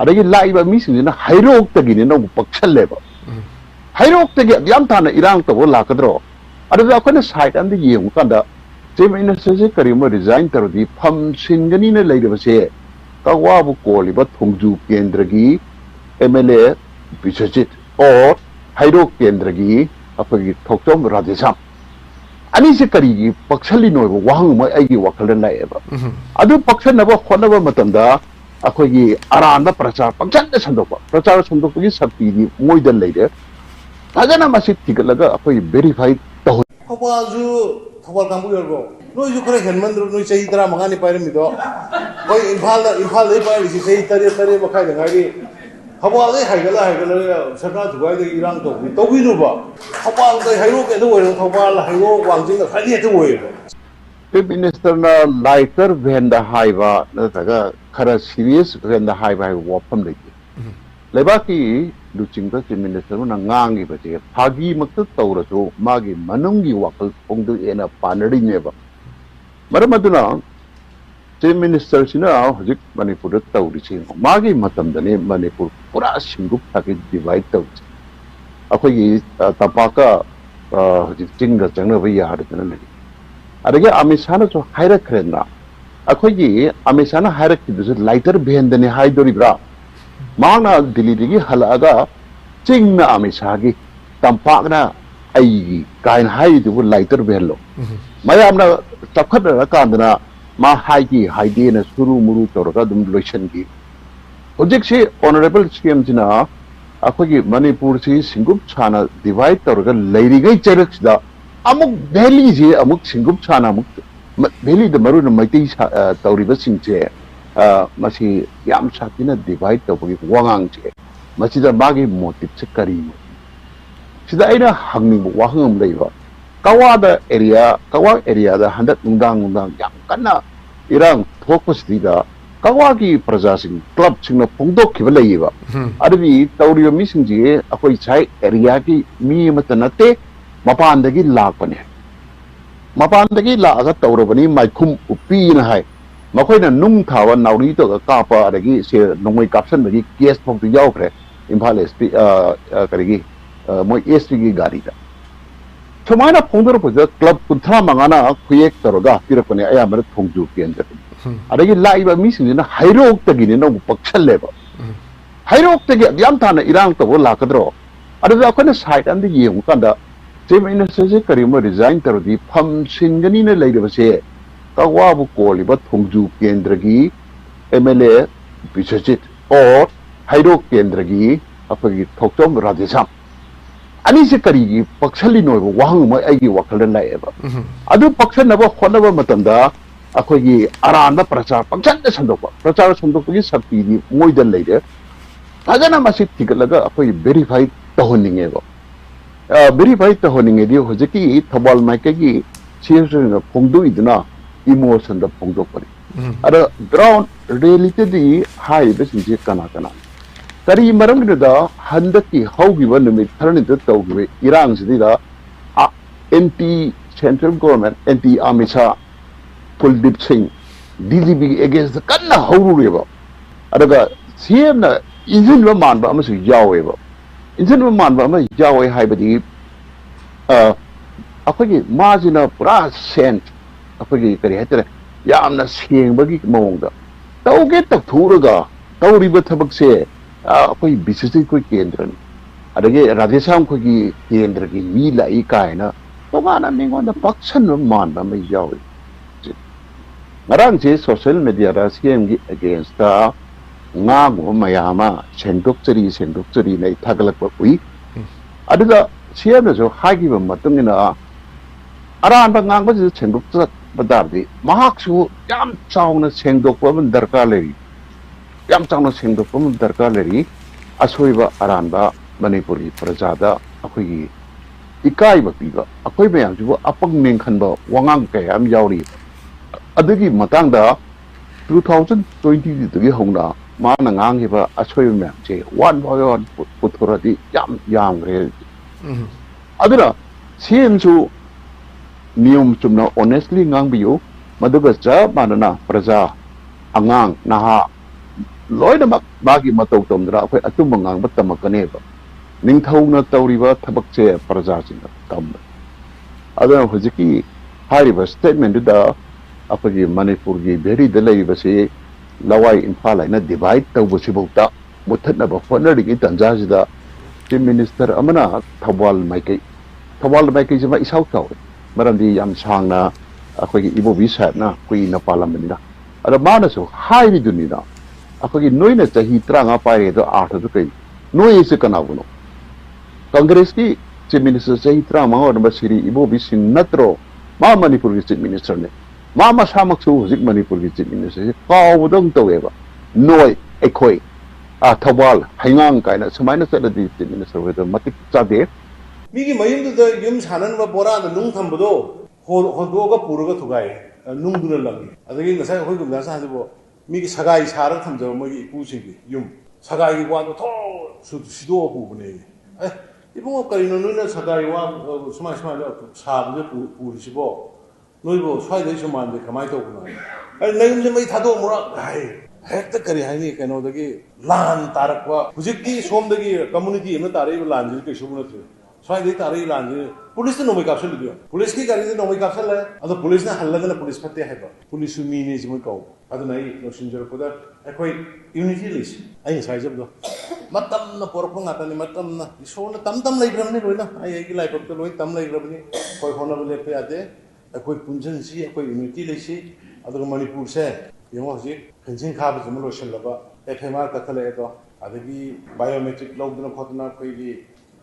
adagi laiba mising na hairok tagini na paksaleba hairok tagi yam thana irang to la kadro adada akona side and the yeng kanda jema ina se kari mo resign tarodi pham singani na leidaba se kawa bu koliba thongju kendragi MLA Bijoy or hairok kendragi apagi thokchom radesam ani se kari paksali no wahang ma ai gi wakal na eba adu paksal na ba khona ba matamda akogi aranda prachar pangchan da sandokpa prachar sandokpagi sakti di moidal leide fajana masik tigalaga akoi verify to khawaju khawal kambu yorgo no ju khare henmandru no chahi tara mangani pairami do koi imphal dei pairi si chahi tare bakhai da ngai khawal dei haigala sarkar thugai de irang to wi ba khawal dei hairo ke do khawal hairo wangjing da khali to oi Chief Minister na lighter venda haiba na taga khara serious venda haiba wapam leki lebaki Luchingba Chief Minister na ngangi ba che phagi makta tawra so magi manungi wakal pongdu ena panari neba maramaduna Chief Minister sina hojik Manipur tawri che magi matam dane Manipur pura singup thaki divide taw akhoi tapaka hojik chinga changna ba yar dana leki adagi amisana so hairak krenna akhoi amisana hairak kidu lighter behendane haidoribra mana dilidigi halaga chingna amisagi tampakna ai kain haidu lighter behlo mayamna tapkhadra kandana ma haigi haidena suru muru torga dum lotion gi object se honorable CM jina akhoi Manipur si singup chana divide torga leirigai chereksda amuk Delhi je amuk singup chana amuk Delhi the maru na maiti tauriba singche masi yam satina divide tawgi wangang che masi da magi motive che kari sida aina hangning wahangam leiba kawa area da handat nungdang yam kana irang focus dida kawa gi praja sing club sing na pongdok khiba leiba adbi tauriba mi singje akoi chai area ki mi matanate Mapani lakpane Mapani laga taurabani maikum upi na hai makoi na nung thawa nauri to kapa adagi se nongoi caption bagi case phok tu yaw kre imphal SP karigi moi SP gi gari da thomana phongdor puja club kunthra mangana khuyek toroga pirakone aya mar thongju kendra adagi laiba mi singina hairok tagini no pakshalleba hairok tagi yam thana irang to lakadro adada akona side and the yeng kanda Chief Minister kari mo resign tarodi pham singani na leidaba se kawa bu koliba thongju kendragi MLA Bijoy or hairok kendragi apagi thokchom radesam ani se kari paksali no wahang ma ai gi wakal na eba adu paksal na ba khona ba matamda akogi aranda prachar pangchan da sandokpa prachar sandokpagi sakti di moidal leide fajana masik tigalaga akoi verify tohoningeba verify to honing di hojiki thobal maikagi seriously pongdu idna emotion da pongdo pari ada ground reality di high besinje kana kari maram da handaki haugi ban me tharani da tawgi irang sidira anti central government anti amisa Kuldip Singh DGB against the kanna haurureba adaga CM na injin ba manba amasu yaweba insan man ba mai jawe haibadi akhoi majina pura sent akhoi kari hatare yamna sengbagi mawngda tawge takthuraga tawriba thabak se akhoi bisisi koi kendran adage radesam koi gi kendra gi mi lai kaina tongana mingonda pakshan man ba mai jawe ngarang je social media ra CM gi against the ngago mayama sendok cheri nei thagalak pa ui aduga CM na so hagi ba matungina aran ba ngang ba sendok chat badardi mahak su yam chauna sendok pa man darkar leri yam chauna sendok pa man darkar leri asoi ba aran ba Manipuri prajada akoi ikai ba piba akoi ba yang ju apang ning khan ba wangang ka yam yauri adugi matang da 2020 gi hongna mana ngangi ba asoi me che one by one puthuradi yam re adura CM su niyom chumna honestly ngang biyo maduga cha manana praja angang naha loina magi matau tomdra akhoi atumba ngang batamakaneba ningthauna tawriba thabakche parajasina tam adana hojiki hariba statement da akhoi manipur gi beri da leibase lawai imphal aina divide tawbusibauta muthatnaba honari tanjasida chief minister amana thawal maikai jama isau kaw marandi yam sangna akhoi ibobi sahab na koi na parliament ada mana so hai dunina akhoi noina chahi tranga paire do 8 do kai noi se kanabuno congress ki chief minister chahi tranga or number siri ibobi sin natro ma manipur ki chief minister ne ma samak su hujik manipur ki chief minister kaw dong taweba noi ekhoi thawal haingang kaina sumaina chaladi chief minister we the matik chade 미기 마임도 좀 사는 거 보라 농 탐보도 호도가 부르가 두가이 농분을 남기 아들이 그 사람 거기 나서 하고 미기 사가이 사를 탐저 뭐 부식이 юм 사가이 와도 더 시도 부분에 에 이봉업까지는 너는 사가이와 스마스마로 사부도 부르시고 너희도 사이에 좀 안돼 가만히 있구나 아니 내가 좀 다도 뭐라 아이 획득거리 하니 그노덕이 란 따르고 부직기 소음덕이 커뮤니티 있는 따르고 란지 그 쇼부는 स्वाई तारे लांजे police ने Nomi caption लिया police की गाड़ी से Nomi caption लाया अगर police ने हल्ला करना पुलिस पत्ते है तो पुलिस मीने जिम्मे काउ अगर नहीं लोशिंजर को दा कोई यूनिटी लिस आई साइज जब दो मतम न पोरफंग आता नहीं मतम न इसो न तम लाइक रमने रोई ना आई की लाइक तो रोई तम लाइक रमने कोई होना बोले पे आते कोई पुंजन सी कोई यूनिटी लिसी अगर मणिपुर से यंग हो जी फेंसिंग खाब जिम्मे लोशन लगा एफएमआर कथले तो अगर की बायोमेट्रिक लोग दोनों खतना कोई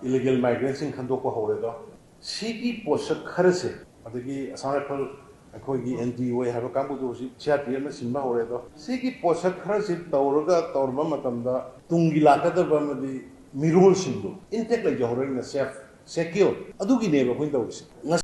illegal migrants in Kandoko Horedo. Siki Posa Karase, Adagi Asanapal, Akogi NDO, have a Kambudo, Chapian, Simba Horedo. Siki Posa Karase, Tauraga, Torbamatanda, Tungilaka, the Bamadi, Mirul Sindu. Intake like Johoring, the chef, secure. Adugi neighbor windows.